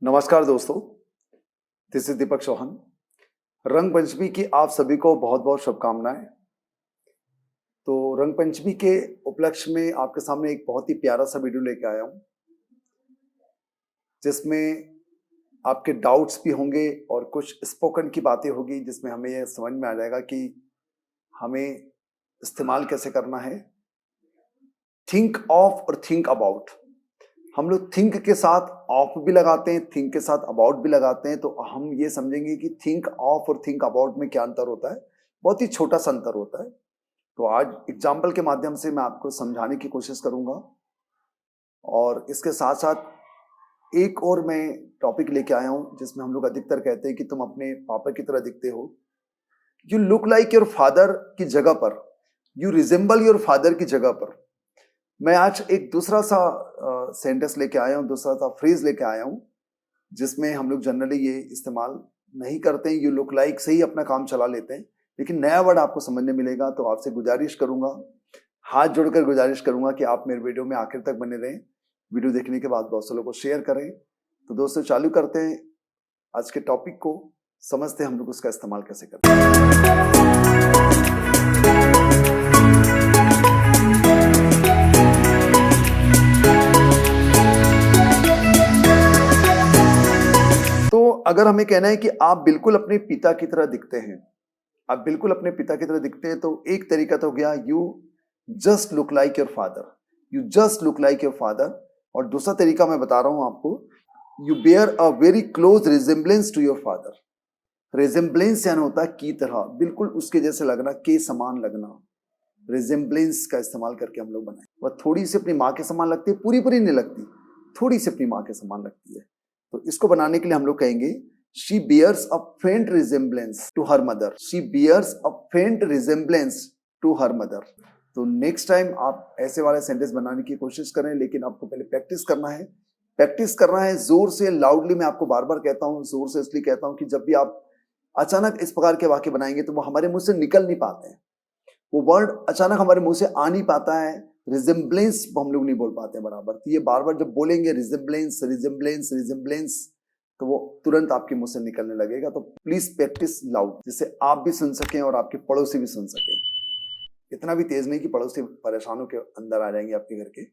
नमस्कार दोस्तों, this is दीपक चौहान। रंग पंचमी की आप सभी को बहुत बहुत शुभकामनाएं। तो रंग पंचमी के उपलक्ष्य में आपके सामने एक बहुत ही प्यारा सा वीडियो लेके आया हूं, जिसमें आपके डाउट्स भी होंगे और कुछ स्पोकन की बातें होगी, जिसमें हमें यह समझ में आ जाएगा कि हमें इस्तेमाल कैसे करना है। थिंक ऑफ और थिंक अबाउट। हम लोग थिंक के साथ ऑफ भी लगाते हैं, थिंक के साथ अबाउट भी लगाते हैं। तो हम ये समझेंगे कि थिंक ऑफ और थिंक अबाउट में क्या अंतर होता है। बहुत ही छोटा सा अंतर होता है। तो आज एग्जाम्पल के माध्यम से मैं आपको समझाने की कोशिश करूंगा, और इसके साथ साथ एक और मैं टॉपिक लेके आया हूं, जिसमें हम लोग अधिकतर कहते हैं कि तुम अपने पापा की तरह दिखते हो। You look like your father की जगह पर यू रिजेंबल योर फादर की जगह पर मैं आज एक दूसरा सा सेंटेंस लेके आया हूँ, दूसरा सा फ्रेज लेके आया हूँ, जिसमें हम लोग जनरली ये इस्तेमाल नहीं करते हैं। यू लुक लाइक से ही अपना काम चला लेते हैं, लेकिन नया वर्ड आपको समझने मिलेगा। तो आपसे गुजारिश करूंगा, हाथ जोड़कर गुजारिश करूंगा कि आप मेरे वीडियो में आखिर तक बने रहें। वीडियो देखने के बाद बहुत से लोगों को शेयर करें। तो दोस्तों, चालू करते हैं आज के टॉपिक को, समझते हैं हम लोग उसका इस्तेमाल कैसे करते हैं। तो अगर हमें कहना है कि आप बिल्कुल अपने पिता की तरह दिखते हैं, आप बिल्कुल अपने पिता की तरह दिखते हैं, तो एक तरीका तो हो गया you just look like your father, you just look like your father. और दूसरा तरीका मैं बता रहा हूं आपको, you bear a very close resemblance to your father. Resemblance यानी होता है की तरह, बिल्कुल उसके जैसे लगना, के समान लगना। रिजेम्बलेंस का इस्तेमाल करके हम लोग बनाए। वह थोड़ी सी अपनी माँ के समान लगती है, पूरी पूरी नहीं लगती, थोड़ी सी अपनी माँ के समान लगती है। तो इसको बनाने के लिए हम लोग कहेंगे she bears a faint resemblance to her mother. She bears a faint resemblance to her mother. तो नेक्स्ट टाइम आप ऐसे वाले सेंटेंस बनाने की कोशिश करें, लेकिन आपको पहले प्रैक्टिस करना है। प्रैक्टिस करना है जोर से, लाउडली। मैं आपको बार बार कहता हूँ, जोर से इसलिए कहता हूँ कि जब भी आप अचानक इस प्रकार के वाक्य बनाएंगे तो वो हमारे मुंह से निकल नहीं पाते हैं, वो वर्ड अचानक हमारे मुंह से आ नहीं पाता है। रिजेम्बलेंस हम लोग नहीं बोल पाते हैं बराबर। तो ये बार बार जब बोलेंगे रिजेम्बलेंस रिजेम्बलेंस रिजेम्बलेंस, तो वो तुरंत आपके मुंह से निकलने लगेगा। तो प्लीज प्रैक्टिस लाउड, जिससे आप भी सुन सकें और आपके पड़ोसी भी सुन सकें। इतना भी तेज नहीं कि पड़ोसी परेशानों के अंदर आ जाएंगे आपके घर के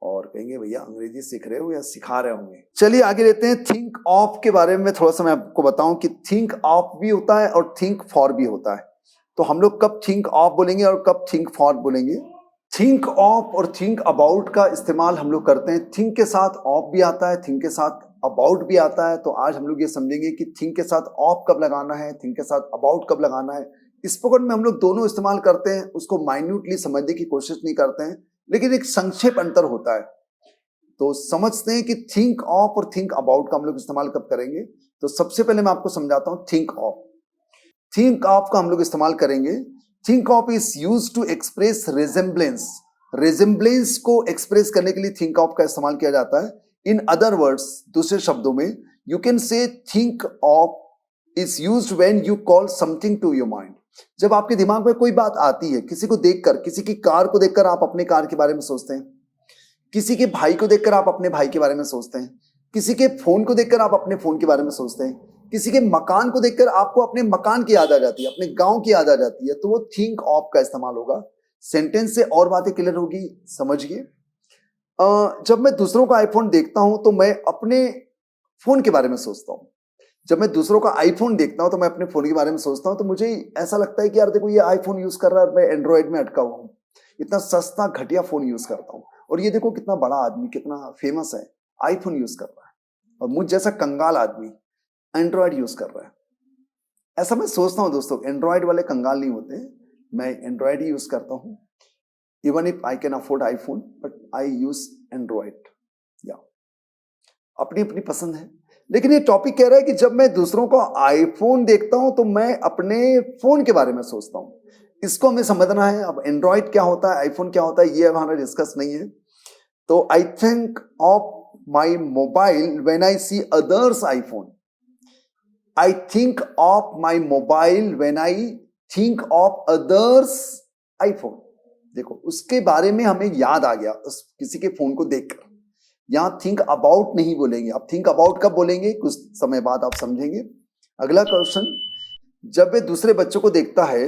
और कहेंगे भैया अंग्रेजी सीख रहे हो या सिखा रहे होंगे। चलिए आगे लेते हैं। थिंक ऑफ के बारे में थोड़ा सा मैं आपको बताऊं कि थिंक ऑफ भी होता है और थिंक फॉर भी होता है। तो हम लोग कब थिंक ऑफ बोलेंगे और कब थिंक फॉर बोलेंगे। थिंक ऑफ और थिंक अबाउट का इस्तेमाल हम लोग करते हैं। थिंक के साथ ऑफ भी आता है, थिंक के साथ अबाउट भी आता है। तो आज हम लोग ये समझेंगे कि थिंक के साथ ऑफ कब लगाना है, थिंक के साथ अबाउट कब लगाना है। स्पोकन में हम लोग दोनों इस्तेमाल करते हैं, उसको माइन्यूटली समझने की कोशिश नहीं करते हैं, लेकिन एक संक्षेप अंतर होता है। तो समझते हैं कि थिंक ऑफ और थिंक अबाउट का हम लोग इस्तेमाल कब करेंगे। तो सबसे पहले मैं आपको समझाता हूं थिंक ऑफ। थिंक ऑफ का हम लोग इस्तेमाल करेंगे। Think of is use to express resemblance. Resemblance को एक्सप्रेस करने के लिए थिंक ऑफ का इस्तेमाल किया जाता है। इन अदर वर्ड्स, दूसरे शब्दों में, you can say think of is used when you call something to your mind. जब आपके दिमाग में कोई बात आती है, किसी को देखकर, किसी की कार को देखकर आप अपने कार के बारे में सोचते हैं, किसी के भाई को देखकर आप अपने भाई के बारे में सोचते हैं, किसी के फोन को देखकर आप अपने फोन के बारे में सोचते हैं, किसी के मकान को देखकर आपको अपने मकान की याद आ जाती है, अपने गांव की याद आ जाती है। तो वो थिंक ऑफ का इस्तेमाल होगा। सेंटेंस से और बातें क्लियर होगी, समझिए। जब मैं दूसरों का आईफोन देखता हूं तो मैं अपने फोन के बारे में सोचता हूं। जब मैं दूसरों का आईफोन देखता हूं तो मैं अपने फोन के बारे में सोचता हूं। तो मुझे ऐसा लगता है कि यार देखो, ये आईफोन यूज कर रहा है और मैं एंड्रॉइड में अटका हुआ हूं, इतना सस्ता घटिया फोन यूज करता हूं, और ये देखो कितना बड़ा आदमी, कितना फेमस है, आईफोन यूज कर रहा है, और मुझ जैसा कंगाल आदमी एंड्रॉइड यूज कर रहा है। ऐसा मैं सोचता हूं दोस्तों। एंड्रॉइड वाले कंगाल नहीं होते, मैं एंड्रॉइड ही यूज करता हूं। Even if I can afford iPhone, but I use Android. या अपनी अपनी पसंद है। लेकिन ये टॉपिक कह रहा है कि जब मैं दूसरों का आईफोन देखता हूं तो मैं अपने फोन के बारे में सोचता हूं। इसको हमें समझना है। अब एंड्रॉइड क्या होता है, आईफोन क्या होता है, ये हमारा डिस्कस नहीं है। तो I think of my mobile when I see others iPhone. I think of my mobile when I think of others iPhone. देखो, उसके बारे में हमें याद आ गया उस किसी के फोन को देखकर। यहाँ थिंक अबाउट नहीं बोलेंगे। अब थिंक अबाउट कब बोलेंगे, कुछ समय बाद आप समझेंगे। अगला क्वेश्चन, जब वे दूसरे बच्चों को देखता है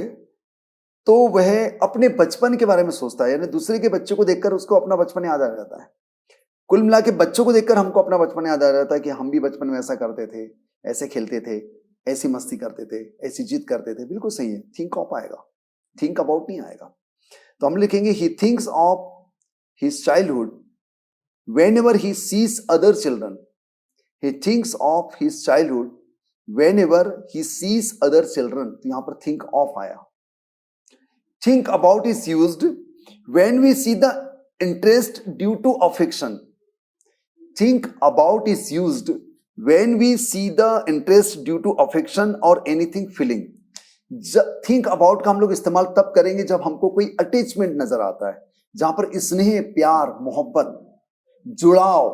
तो वह अपने बचपन के बारे में सोचता है, यानी दूसरे के बच्चों को देखकर उसको अपना बचपन याद आ जाता है। कुल मिला के बच्चों को देखकर हमको अपना बचपन याद आ जाता है कि हम भी बचपन में ऐसा करते थे, ऐसे खेलते थे, ऐसी मस्ती करते थे, ऐसी जिद करते थे। बिल्कुल सही है, थिंक ऑफ आएगा, थिंक अबाउट नहीं आएगा। तो हम लिखेंगे he thinks of his childhood whenever he sees other children. He thinks of his childhood whenever he sees other children. तो यहां पर think of आया। Think about is used when we see the interest due to affection. Think about is used when we see the interest due to affection or anything feeling. Think about का हम लोग इस्तेमाल तब करेंगे जब हमको कोई अटैचमेंट नजर आता है, जहां पर स्नेह, प्यार, मोहब्बत, जुड़ाव,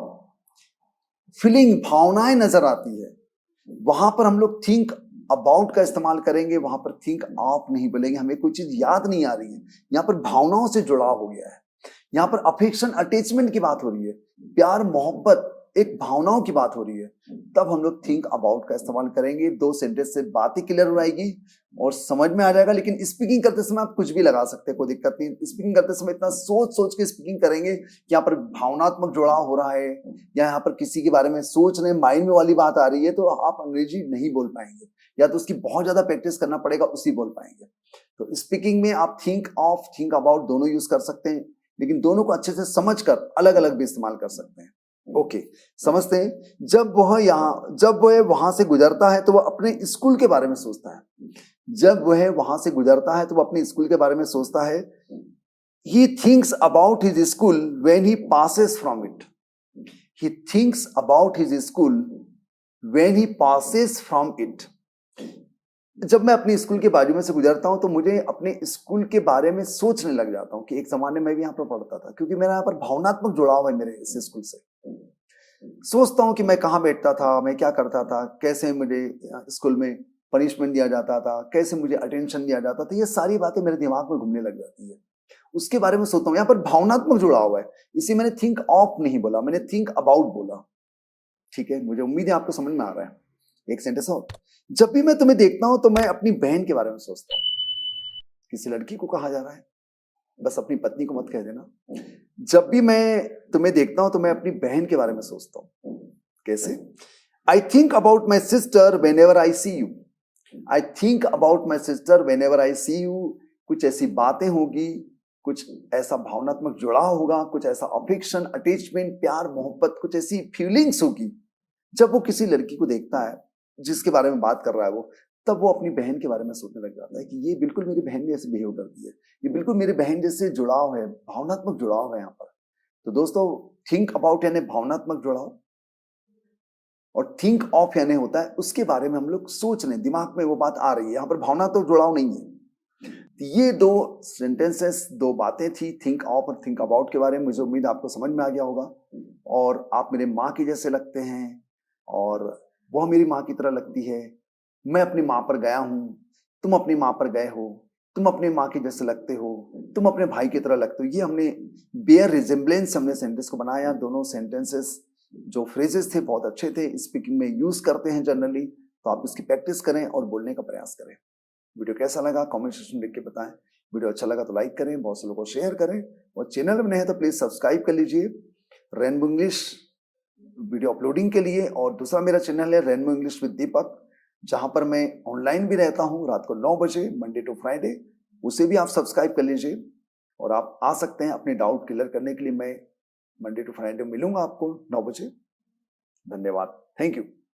फीलिंग, भावनाएं नजर आती है, वहां पर हम लोग थिंक अबाउट का इस्तेमाल करेंगे। वहां पर थिंक ऑफ नहीं बोलेंगे। हमें कोई चीज याद नहीं आ रही है, यहाँ पर भावनाओं से जुड़ाव हो गया है, यहाँ पर अफेक्शन, अटैचमेंट की बात हो रही है, प्यार, मोहब्बत, एक भावनाओं की बात हो रही है, तब हम लोग थिंक अबाउट का इस्तेमाल करेंगे। 2 सेंटेंस से बातें क्लियर हो जाएगी और समझ में आ जाएगा। लेकिन स्पीकिंग करते समय आप कुछ भी लगा सकते हैं, कोई दिक्कत नहीं। स्पीकिंग करते समय इतना सोच सोच के स्पीकिंग करेंगे कि यहाँ पर भावनात्मक जुड़ाव हो रहा है या यहाँ पर किसी के बारे में सोच रहे, माइंड में वाली बात आ रही है, तो आप अंग्रेजी नहीं बोल पाएंगे, या तो उसकी बहुत ज्यादा प्रैक्टिस करना पड़ेगा, उसी बोल पाएंगे। तो स्पीकिंग में आप थिंक ऑफ, थिंक अबाउट दोनों यूज कर सकते हैं, लेकिन दोनों को अच्छे से समझकर अलग अलग भी इस्तेमाल कर सकते हैं। ओके, समझते हैं। जब वह वहां से गुजरता है तो वह अपने स्कूल के बारे में सोचता है। जब वह वहां से गुजरता है तो वह अपने स्कूल के बारे में सोचता है। He thinks about his school when he passes from it. He thinks about his school when he passes from it. जब मैं अपने स्कूल के बाजू में से गुजरता हूं तो मुझे अपने स्कूल के बारे में सोचने लग जाता हूं कि एक जमाने में भी यहाँ पर पढ़ता था, क्योंकि मेरा यहाँ पर भावनात्मक जुड़ाव है मेरे इस स्कूल से। सोचता हूं कि मैं कहाँ बैठता था, मैं क्या करता था, कैसे मुझे स्कूल में पनिशमेंट दिया जाता था, कैसे मुझे अटेंशन दिया जाता था, ये सारी बातें मेरे दिमाग में घूमने लग जाती है। उसके बारे में सोचता हूँ, यहाँ पर भावनात्मक जुड़ाव है। इसी मैंने थिंक ऑफ नहीं बोला, मैंने थिंक अबाउट बोला। ठीक है, मुझे उम्मीद है आपको समझ में आ रहा है। एक सेंटेंस और, जब भी मैं तुम्हें देखता हूं तो मैं अपनी बहन के बारे में सोचता हूं। किसी लड़की को कहा जा रहा है, बस अपनी पत्नी को मत कह देना। जब भी मैं तुम्हें देखता हूं तो मैं अपनी बहन के बारे में सोचता हूं। कैसे? I think about my sister whenever I see you. I think about my sister whenever I see you. कुछ ऐसी बातें होगी, कुछ ऐसा भावनात्मक जुड़ाव होगा, कुछ ऐसा अफेक्शन, अटैचमेंट, प्यार, मोहब्बत, कुछ ऐसी फीलिंग्स होगी जब वो किसी लड़की को देखता है जिसके बारे में बात कर रहा है वो, तब वो अपनी बहन के बारे में सोचने लग जाता है कि ये बिल्कुल मेरी बहन जैसे बिहेव करती है, ये बिल्कुल मेरी बहन जैसे जुड़ाव है, भावनात्मक जुड़ाव है यहाँ पर। तो दोस्तों, थिंक अबाउट यानी भावनात्मक जुड़ाव, और थिंक ऑफ यानी होता है उसके बारे में हम लोग सोच रहे हैं, दिमाग में वो बात आ रही है, यहाँ पर भावनात्मक जुड़ाव नहीं है। तो ये 2 सेंटेंसेस, 2 बातें थी, थिंक ऑफ और थिंक अबाउट के बारे में। मुझे उम्मीद आपको समझ में आ गया होगा। और आप मेरे माँ के जैसे लगते हैं और वह मेरी माँ की तरह लगती है। मैं अपनी माँ पर गया हूं, तुम अपनी माँ पर गए हो, तुम अपने माँ के जैसे लगते हो, तुम अपने भाई की तरह लगते हो। ये हमने बेयर रिजेम्बलेंस हमने सेंटेंस को बनाया। दोनों सेंटेंसेस जो फ्रेजेस थे बहुत अच्छे थे, स्पीकिंग में यूज करते हैं जनरली। तो आप इसकी प्रैक्टिस करें और बोलने का प्रयास करें। वीडियो कैसा लगा कमेंट सेक्शन में लिख के बताएं। वीडियो अच्छा लगा तो लाइक करें, बहुत से लोगों को शेयर करें, और चैनल में नए हैं तो प्लीज सब्सक्राइब कर लीजिए रेनबो इंग्लिश वीडियो अपलोडिंग के लिए। और दूसरा मेरा चैनल है रेनबो इंग्लिश विद दीपक, जहां पर मैं ऑनलाइन भी रहता हूं रात को 9 बजे मंडे टू फ्राइडे। उसे भी आप सब्सक्राइब कर लीजिए और आप आ सकते हैं अपने डाउट क्लियर करने के लिए। मैं मंडे टू फ्राइडे मिलूंगा आपको 9 बजे। धन्यवाद, थैंक यू।